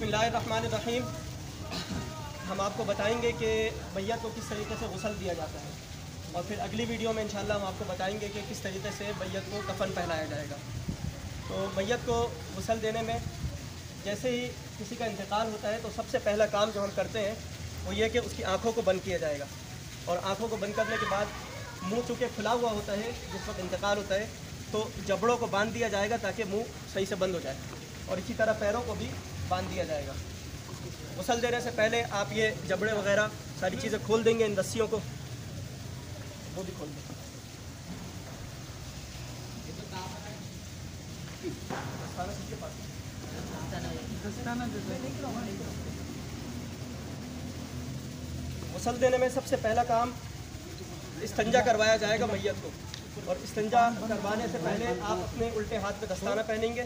बिस्मिल्लाहिर्रहमानिर्रहीम। हम आपको बताएंगे कि मैयत को किस तरीके से गुस्ल दिया जाता है, और फिर अगली वीडियो में इंशाल्लाह हम आपको बताएंगे कि किस तरीके से मैयत को कफन पहनाया जाएगा। तो मैयत को गुस्ल देने में जैसे ही किसी का इंतकाल होता है तो सबसे पहला काम जो हम करते हैं वो ये कि उसकी आँखों को बंद किया जाएगा, और आँखों को बंद करने के बाद मुँह चूँकि खुला हुआ होता है जिस वक्त इंतकाल होता है तो जबड़ों को बांध दिया जाएगा ताकि मुंह सही से बंद हो जाए, और इसी तरह पैरों को भी बांध दिया जाएगा। गुस्ल देने से पहले आप ये जबड़े वगैरह सारी चीज़ें खोल देंगे, इन रस्सियों को वो भी खोल देंगे। गुस्ल देने में सबसे पहला काम इस्तिंजा करवाया जाएगा मैयत को, और इस्तिंजा करवाने से पहले आप अपने उल्टे हाथ में दस्ताना पहनेंगे,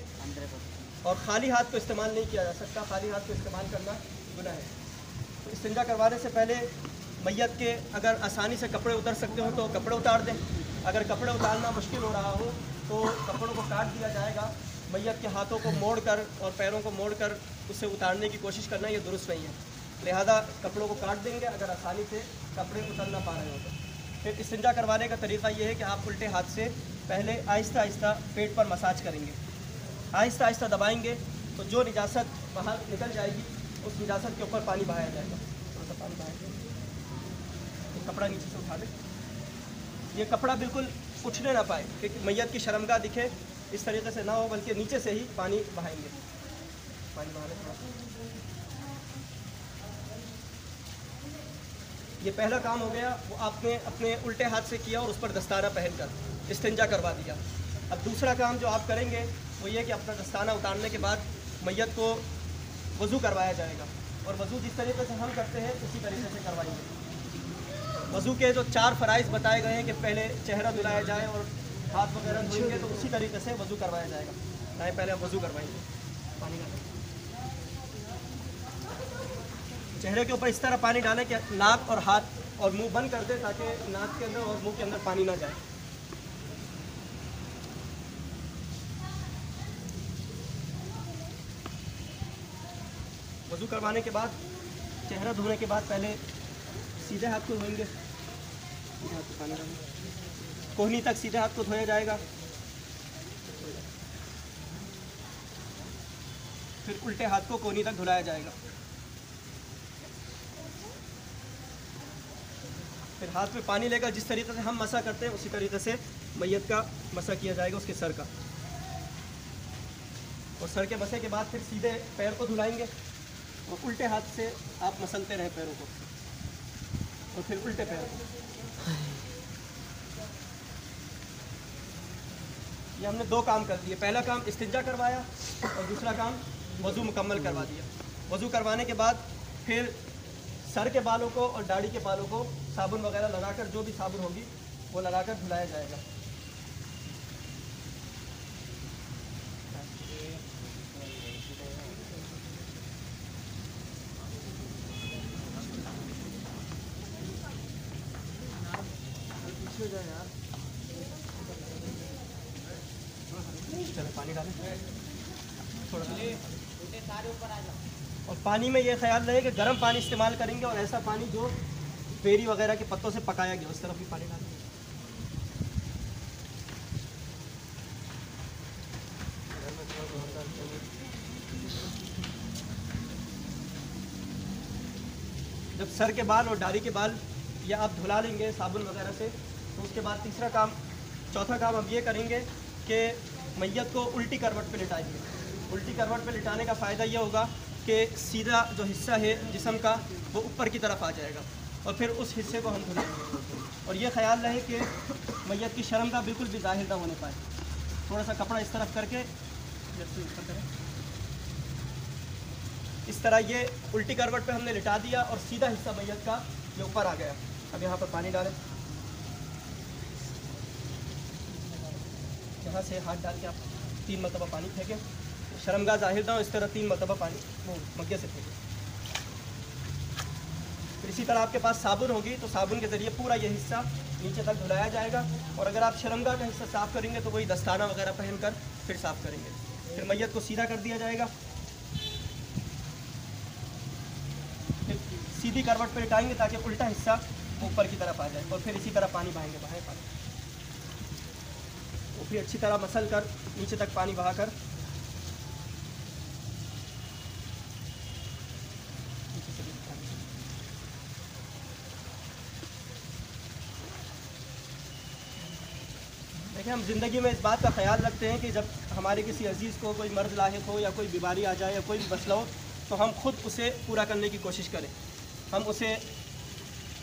और खाली हाथ को इस्तेमाल नहीं किया जा सकता, खाली हाथ को इस्तेमाल करना गुनाह है। तो इस्तिंजा करवाने से पहले मैयत के अगर आसानी से कपड़े उतर सकते हो तो कपड़े उतार दें, अगर कपड़े उतारना मुश्किल हो रहा हो तो कपड़ों को काट दिया जाएगा। मैयत के हाथों को मोड़कर और पैरों को मोड़कर उसे उतारने की कोशिश करना ये दुरुस्त नहीं है, लिहाजा कपड़ों को काट देंगे अगर आसानी से कपड़े उतर ना पा रहे हो तो। फिर इस्तिंजा करवाने का तरीका ये है कि आप उल्टे हाथ से पहले आहिस्ता आहिस्ता पेट पर मसाज करेंगे, आहिस्ता आहिस्ता दबाएंगे तो जो निजासत बाहर निकल जाएगी उस निजासत के ऊपर पानी बहाया जाएगा। थोड़ा सा पानी बहाएंगे, तो कपड़ा नीचे से उठा दें, ये कपड़ा बिल्कुल उठने ना पाए कि मैयत की शर्मगाह दिखे, इस तरीके से ना हो, बल्कि नीचे से ही पानी बहाएंगे। पानी बहाने थोड़ा सा, ये पहला काम हो गया, वो आपने अपने उल्टे हाथ से किया और उस पर दस्ताना पहनकर इस्तिंजा करवा दिया। अब दूसरा काम जो आप करेंगे वो ये कि अपना दस्ताना उतारने के बाद मैयत को वज़ू करवाया जाएगा, और वज़ू जिस तरीके से हम करते हैं उसी तरीके से करवाएंगे। वज़ू के जो 4 फ़राइज़ बताए गए हैं कि पहले चेहरा धुलाया जाए और हाथ वगैरह धोएंगे, तो उसी तरीके से वज़ू करवाया जाएगा। चाहे पहले आप वज़ू करवाएंगे, पानी डालें चेहरे के ऊपर, इस तरह पानी डालें कि नाक और हाथ और मुंह बंद कर दें ताकि नाक के अंदर और मुंह के अंदर पानी ना जाए। वज़ू करवाने के बाद, चेहरा धोने के बाद पहले सीधे हाथ को धोएंगे, सीधे हाथ को पानी डालें, कोहनी तक सीधे हाथ को धोया जाएगा। फिर उल्टे हाथ को कोहनी तक धुलाया जाएगा। फिर हाथ में पानी लेकर जिस तरीके से हम मसा करते हैं उसी तरीके से मैयत का मसा किया जाएगा, उसके सर का, और सर के मसे के बाद फिर सीधे पैर को धुलाएंगे, और उल्टे हाथ से आप मसलते रहे पैरों को, और फिर उल्टे पैर को। ये हमने 2 काम कर दिए, पहला काम इस्तिंजा करवाया और दूसरा काम वज़ू मुकम्मल करवा दिया। वज़ू करवाने के बाद फिर सर के बालों को और दाढ़ी के बालों को साबुन वगैरह लगाकर, जो भी साबुन होगी वो लगाकर धुलाया जाएगा। चलो पानी डालें थोड़ा, सारे ऊपर आ जाओ, और पानी में ये ख्याल रहे कि गर्म पानी इस्तेमाल करेंगे, और ऐसा पानी जो बेरी वगैरह के पत्तों से पकाया गया उस तरफ भी पानी डालेंगे। जब सर के बाल और दाढ़ी के बाल या आप धुला लेंगे साबुन वगैरह से, तो उसके बाद चौथा काम हम ये करेंगे कि मैयत को उल्टी करवट पे लिटाएंगे। उल्टी करवट पे लिटाने का फ़ायदा ये होगा कि सीधा जो हिस्सा है जिस्म का वो ऊपर की तरफ आ जाएगा, और फिर उस हिस्से को हम धुलेंगे, और ये ख्याल रहे कि मैयत की शर्म का बिल्कुल भी ज़ाहिर ना होने पाए। थोड़ा सा कपड़ा इस तरफ करके ऊपर करें, इस तरह ये उल्टी करवट पे हमने लिटा दिया, और सीधा हिस्सा मैयत का ये ऊपर आ गया। अब यहाँ पर पानी डालें, यहाँ से हाथ डाल के आप 3 मरतबा पानी फेंकें, शर्मगाह ज़ाहिर ना हो, इस तरह 3 मरतबा पानी वो मग्गे से फेंकें। फिर इसी तरह आपके पास साबुन होगी तो साबुन के ज़रिए पूरा ये हिस्सा नीचे तक धुलाया जाएगा, और अगर आप शर्मगाह का हिस्सा साफ़ करेंगे तो वही दस्ताना वगैरह पहनकर फिर साफ़ करेंगे। फिर मैयत को सीधा कर दिया जाएगा, सीधी करवट पर लिटाएंगे ताकि उल्टा हिस्सा ऊपर की तरफ आ जाए, और फिर इसी तरह पानी बहाएंगे, पानी वो फिर अच्छी तरह मसल कर नीचे तक पानी बहा कर देखिए, हम ज़िंदगी में इस बात का ख्याल रखते हैं कि जब हमारे किसी अजीज़ को कोई मर्ज़ लाहिक हो या कोई बीमारी आ जाए या कोई मसला हो तो हम खुद उसे पूरा करने की कोशिश करें। हम उसे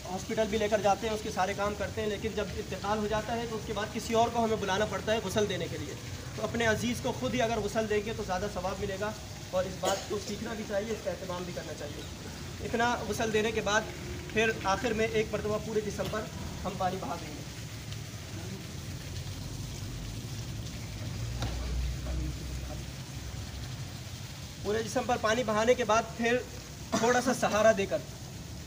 हॉस्पिटल भी लेकर जाते हैं, उसके सारे काम करते हैं, लेकिन जब इंतकाल हो जाता है तो उसके बाद किसी और को हमें बुलाना पड़ता है गुस्ल देने के लिए। तो अपने अजीज़ को खुद ही अगर गुस्ल देंगे तो ज़्यादा सवाब मिलेगा, और इस बात को सीखना भी चाहिए, इसका एहतमाम भी करना चाहिए। इतना गुस्ल देने के बाद फिर आखिर में एक मरतबा पूरे जिस्म पर हम पानी बहा देंगे। पूरे जिस्म पर पानी बहाने के बाद फिर थोड़ा सा सहारा देकर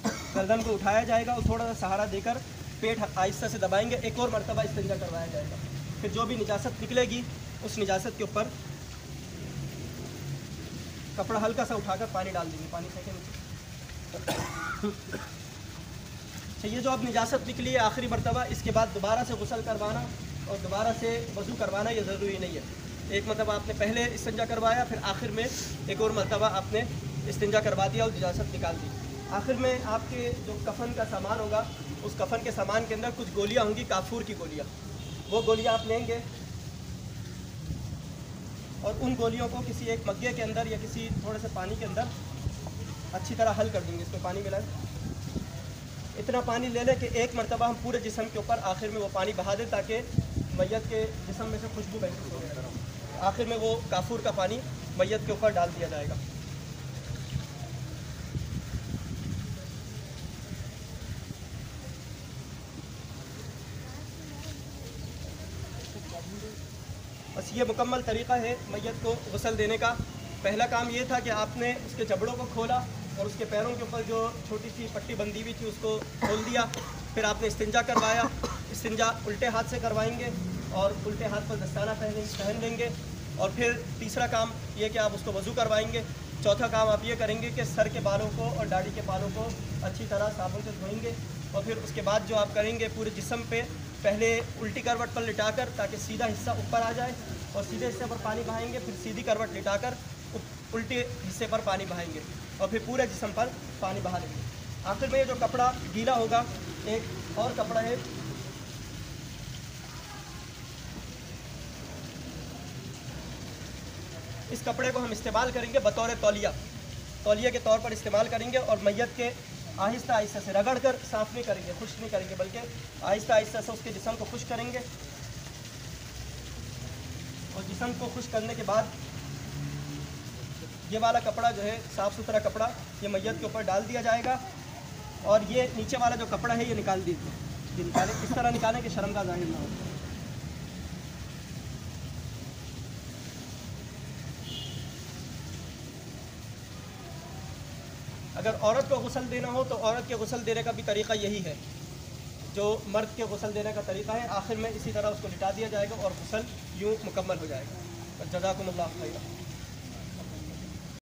गर्दन को उठाया जाएगा, और थोड़ा सा सहारा देकर पेट आहिस्ता से दबाएंगे। एक और मरतबा इस्तिंजा करवाया जाएगा। फिर जो भी निजासत निकलेगी उस निजासत के ऊपर कपड़ा हल्का सा उठाकर पानी डाल देंगे, पानी फेंके नीचे। ये जो अब निजासत निकली है आखिरी मरतबा, इसके बाद दोबारा से गुस्ल करवाना और दोबारा से वज़ू करवाना ये ज़रूरी नहीं है। एक मरतबा आपने पहले इस्तिंजा करवाया, फिर आखिर में एक और मरतबा आपने इस्तिंजा करवा दिया और निजासत निकाल दी। आखिर में आपके जो कफन का सामान होगा, उस कफन के सामान के अंदर कुछ गोलियां होंगी, काफूर की गोलियां। वो गोलियां आप लेंगे और उन गोलियों को किसी एक मग्गे के अंदर या किसी थोड़े से पानी के अंदर अच्छी तरह हल कर देंगे। इसमें पानी मिलाएं, इतना पानी ले लें कि एक मरतबा हम पूरे जिस्म के ऊपर आखिर में वो पानी बहा दें ताकि मैयत के जिस्म में से खुशबू महसूस हो। आखिर में वो काफूर का पानी मैयत के ऊपर डाल दिया जाएगा। बस ये मुकम्मल तरीक़ा है मैयत को गुस्ल देने का। पहला काम ये था कि आपने उसके जबड़ों को खोला और उसके पैरों के ऊपर जो छोटी सी पट्टी बंधी हुई थी उसको खोल दिया। फिर आपने इस्तिंजा करवाया। इस्तिंजा उल्टे हाथ से करवाएंगे और उल्टे हाथ पर दस्ताना पहन लेंगे। और फिर तीसरा काम ये कि आप उसको वज़ू करवाएंगे। चौथा काम आप ये करेंगे कि सर के बालों को और दाढ़ी के बालों को अच्छी तरह साबुन से धोएंगे। और फिर उसके बाद जो आप करेंगे, पूरे जिस्म पे पहले उल्टी करवट पर लिटाकर ताकि सीधा हिस्सा ऊपर आ जाए, और सीधे हिस्से पर पानी बहाएंगे। फिर सीधी करवट लिटाकर उल्टे हिस्से पर पानी बहाएंगे और फिर पूरे जिस्म पर पानी बहा लेंगे। आखिर में ये जो कपड़ा गीला होगा, एक और कपड़ा है, इस कपड़े को हम इस्तेमाल करेंगे बतौर तौलिया के तौर पर इस्तेमाल करेंगे। और मैयत के आहिस्ता आहिस्ता से रगड़ कर साफ़ नहीं करेंगे, खुश नहीं करेंगे, बल्कि आहिस्ता आहिस्ता से उसके जिस्म को खुश करेंगे। और जिस्म को खुश करने के बाद ये वाला कपड़ा जो है, साफ़ सुथरा कपड़ा, ये मैयत के ऊपर डाल दिया जाएगा। और ये नीचे वाला जो कपड़ा है ये निकाल दीजिए। ये निकालें, इस तरह निकालें कि शर्म का ज़ाहिर ना हो। अगर औरत को गुस्ल देना हो तो औरत के गुस्ल देने का भी तरीक़ा यही है जो मर्द के गुस्ल देने का तरीक़ा है। आखिर में इसी तरह उसको लिटा दिया जाएगा और गुस्ल यूँ मुकम्मल हो जाएगा। जज़ाकुमुल्लाह खैरा।